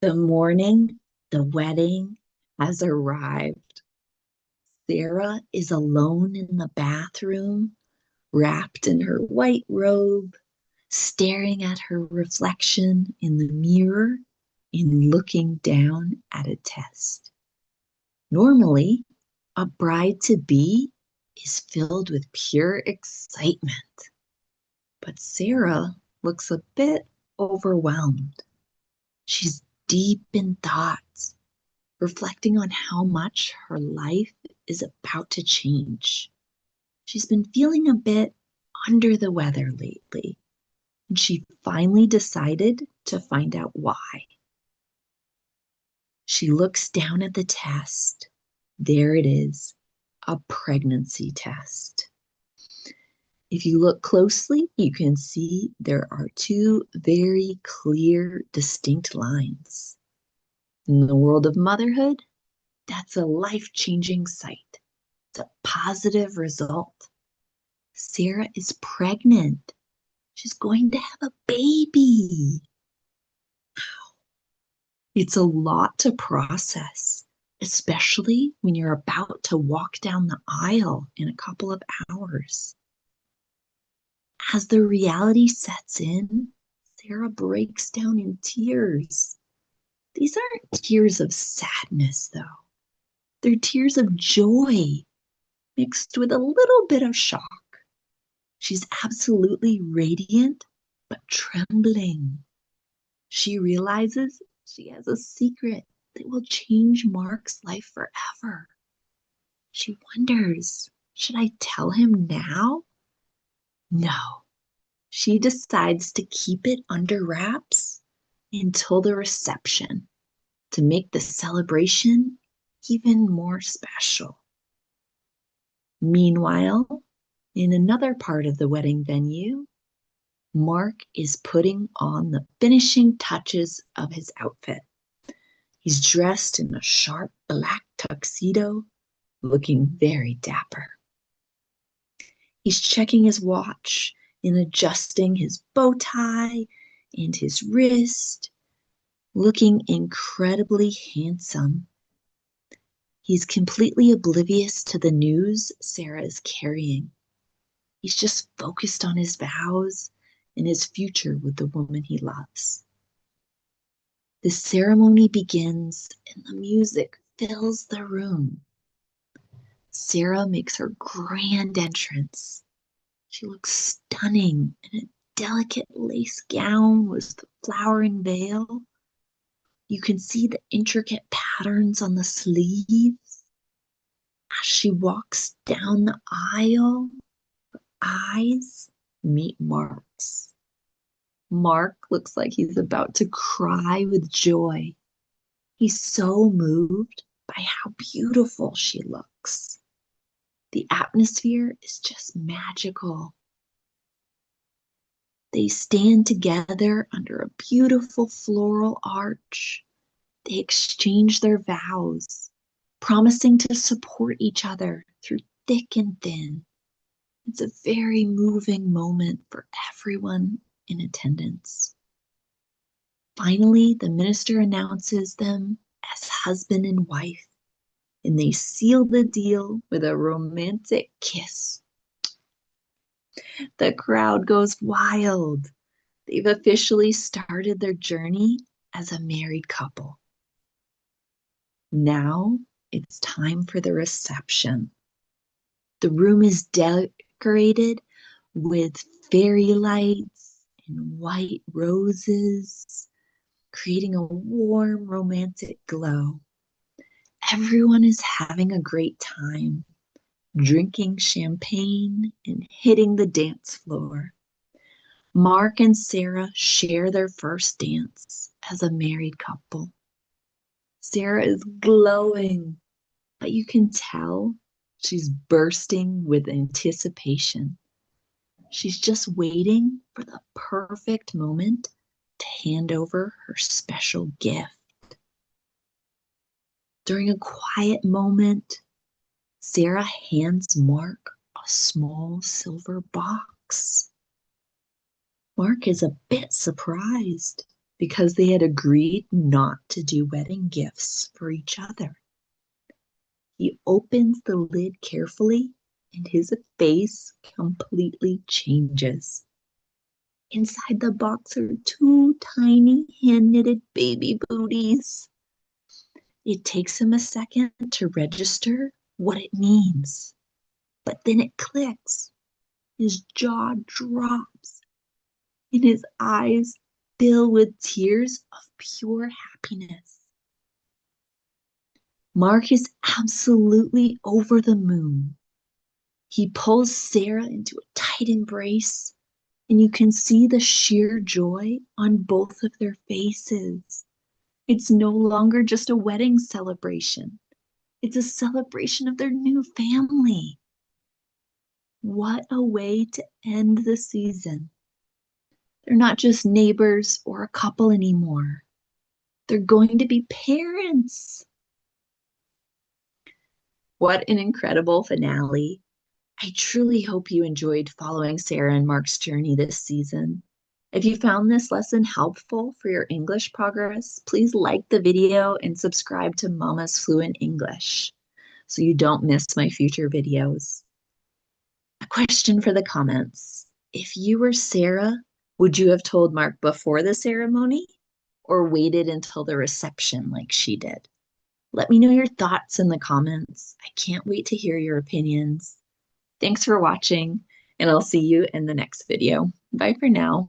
The morning the wedding has arrived. Sarah is alone in the bathroom, wrapped in her white robe, staring at her reflection in the mirror and looking down at a test. Normally, a bride to be is filled with pure excitement, but Sarah looks a bit overwhelmed. She's deep in thoughts, reflecting on how much her life is about to change. She's been feeling a bit under the weather lately, and she finally decided to find out why. She looks down at the test. There it is, a pregnancy test. If you look closely, you can see there are two very clear, distinct lines. In the world of motherhood, that's a life-changing sight. It's a positive result. Sarah is pregnant. She's going to have a baby. It's a lot to process, especially when you're about to walk down the aisle in a couple of hours. As the reality sets in, Sarah breaks down in tears. These aren't tears of sadness, though. They're tears of joy mixed with a little bit of shock. She's absolutely radiant, but trembling. She realizes she has a secret that will change Mark's life forever. She wonders, should I tell him now? No. She decides to keep it under wraps until the reception to make the celebration even more special. Meanwhile, in another part of the wedding venue, Mark is putting on the finishing touches of his outfit. He's dressed in a sharp black tuxedo, looking very dapper. He's checking his watch and adjusting his bow tie and his wrist, looking incredibly handsome. He's completely oblivious to the news Sarah is carrying. He's just focused on his vows and his future with the woman he loves. The ceremony begins and the music fills the room. Sarah makes her grand entrance. She looks stunning in a delicate lace gown with the flowering veil. You can see the intricate patterns on the sleeves. As she walks down the aisle, her eyes meet Mark's. Mark looks like he's about to cry with joy. He's so moved by how beautiful she looks. The atmosphere is just magical. They stand together under a beautiful floral arch. They exchange their vows, promising to support each other through thick and thin. It's a very moving moment for everyone in attendance. Finally, the minister announces them as husband and wife, and they seal the deal with a romantic kiss. The crowd goes wild. They've officially started their journey as a married couple. Now it's time for the reception. The room is decorated with fairy lights and white roses, creating a warm, romantic glow. Everyone is having a great time, drinking champagne and hitting the dance floor. Mark and Sarah share their first dance as a married couple. Sarah is glowing, but you can tell she's bursting with anticipation. She's just waiting for the perfect moment to hand over her special gift. During a quiet moment, Sarah hands Mark a small silver box. Mark is a bit surprised. because they had agreed not to do wedding gifts for each other. He opens the lid carefully and his face completely changes. Inside the box are two tiny hand-knitted baby booties. It takes him a second to register what it means, but then it clicks. His jaw drops and his eyes fill with tears of pure happiness. Mark is absolutely over the moon. He pulls Sarah into a tight embrace, and you can see the sheer joy on both of their faces. It's no longer just a wedding celebration. It's a celebration of their new family. What a way to end the season. They're not just neighbors or a couple anymore. They're going to be parents. What an incredible finale. I truly hope you enjoyed following Sarah and Mark's journey this season. If you found this lesson helpful for your English progress, please like the video and subscribe to Mama's Fluent English so you don't miss my future videos. A question for the comments. If you were Sarah, would you have told Mark before the ceremony or waited until the reception like she did? Let me know your thoughts in the comments. I can't wait to hear your opinions. Thanks for watching, and I'll see you in the next video. Bye for now.